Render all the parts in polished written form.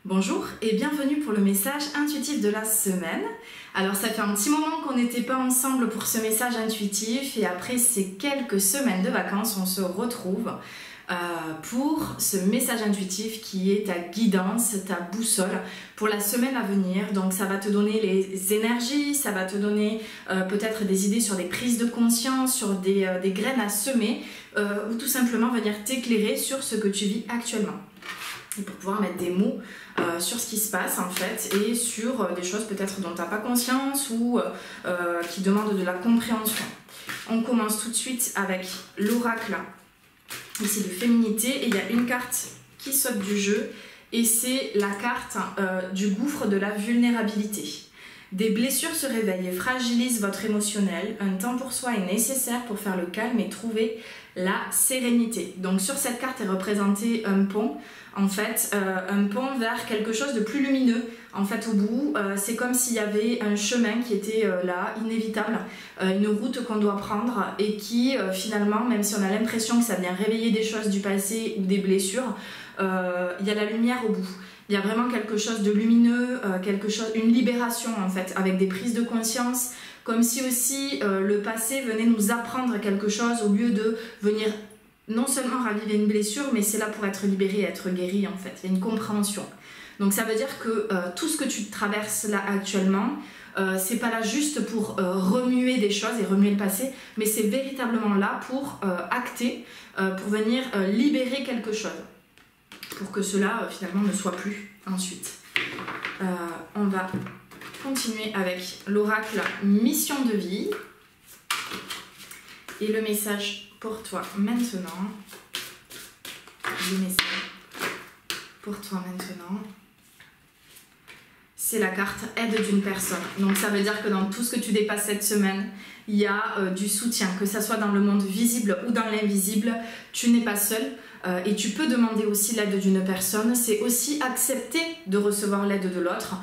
Bonjour et bienvenue pour le message intuitif de la semaine. Alors ça fait un petit moment qu'on n'était pas ensemble pour ce message intuitif et après ces quelques semaines de vacances, on se retrouve pour ce message intuitif qui est ta guidance, ta boussole pour la semaine à venir. Donc ça va te donner les énergies, ça va te donner peut-être des idées sur des prises de conscience, sur des graines à semer ou tout simplement venir t'éclairer sur ce que tu vis actuellement. Et pour pouvoir mettre des mots sur ce qui se passe en fait et sur des choses peut-être dont tu n'as pas conscience ou qui demandent de la compréhension. On commence tout de suite avec l'oracle ici de féminité et il y a une carte qui saute du jeu et c'est la carte du gouffre de la vulnérabilité. Des blessures se réveillent et fragilisent votre émotionnel. Un temps pour soi est nécessaire pour faire le calme et trouver la sérénité. Donc sur cette carte est représenté un pont, en fait, un pont vers quelque chose de plus lumineux. En fait, au bout, c'est comme s'il y avait un chemin qui était là, inévitable, une route qu'on doit prendre et qui, finalement, même si on a l'impression que ça vient réveiller des choses du passé ou des blessures, il y a la lumière au bout. Il y a vraiment quelque chose de lumineux, une libération en fait, avec des prises de conscience, comme si aussi le passé venait nous apprendre quelque chose au lieu de venir non seulement raviver une blessure, mais c'est là pour être libéré, être guéri en fait. Il y a une compréhension. Donc ça veut dire que tout ce que tu traverses là actuellement, c'est pas là juste pour remuer des choses et remuer le passé, mais c'est véritablement là pour acter, pour venir libérer quelque chose. Pour que cela finalement ne soit plus ensuite. On va continuer avec l'oracle mission de vie et le message pour toi maintenant. Le message pour toi maintenant. C'est la carte aide d'une personne. Donc ça veut dire que dans tout ce que tu dépasses cette semaine, il y a du soutien, que ça soit dans le monde visible ou dans l'invisible, tu n'es pas seul. Et tu peux demander aussi l'aide d'une personne, c'est aussi accepter de recevoir l'aide de l'autre.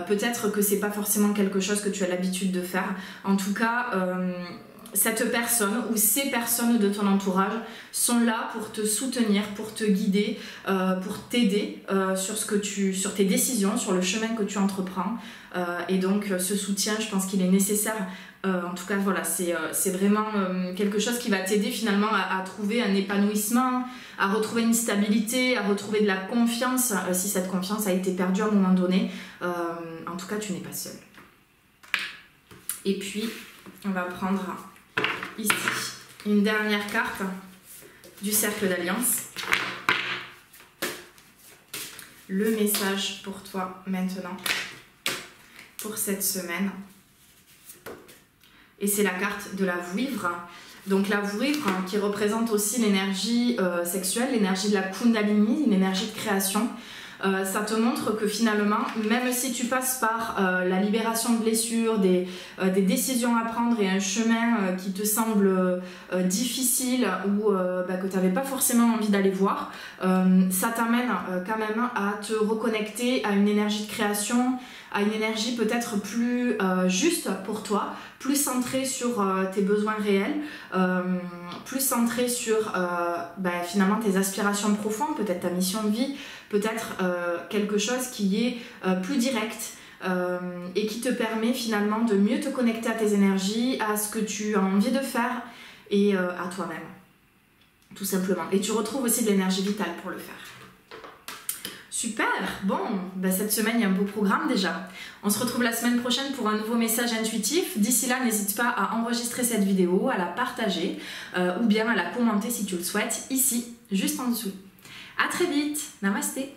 Peut-être que c'est pas forcément quelque chose que tu as l'habitude de faire. En tout cas, cette personne ou ces personnes de ton entourage sont là pour te soutenir, pour te guider, pour t'aider sur tes décisions, sur le chemin que tu entreprends. Et donc ce soutien, je pense qu'il est nécessaire. En tout cas, voilà, c'est vraiment quelque chose qui va t'aider finalement à trouver un épanouissement, à retrouver une stabilité, à retrouver de la confiance, si cette confiance a été perdue à un moment donné. En tout cas, tu n'es pas seul. Et puis, on va prendre ici une dernière carte du cercle d'alliance. Le message pour toi maintenant, pour cette semaine. Et c'est la carte de la vouivre. Donc la vouivre qui représente aussi l'énergie sexuelle, l'énergie de la Kundalini, une énergie de création. Ça te montre que finalement, même si tu passes par la libération de blessures, des décisions à prendre et un chemin qui te semble difficile ou que tu n'avais pas forcément envie d'aller voir, ça t'amène quand même à te reconnecter à une énergie de création, à une énergie peut-être plus juste pour toi, plus centrée sur tes besoins réels, plus centrée sur finalement tes aspirations profondes, peut-être ta mission de vie, peut-être quelque chose qui est plus direct et qui te permet finalement de mieux te connecter à tes énergies, à ce que tu as envie de faire et à toi-même, tout simplement. Et tu retrouves aussi de l'énergie vitale pour le faire. Super, bon, cette semaine il y a un beau programme déjà. On se retrouve la semaine prochaine pour un nouveau message intuitif. D'ici là, n'hésite pas à enregistrer cette vidéo, à la partager ou bien à la commenter si tu le souhaites, ici, juste en dessous. À très vite, namasté.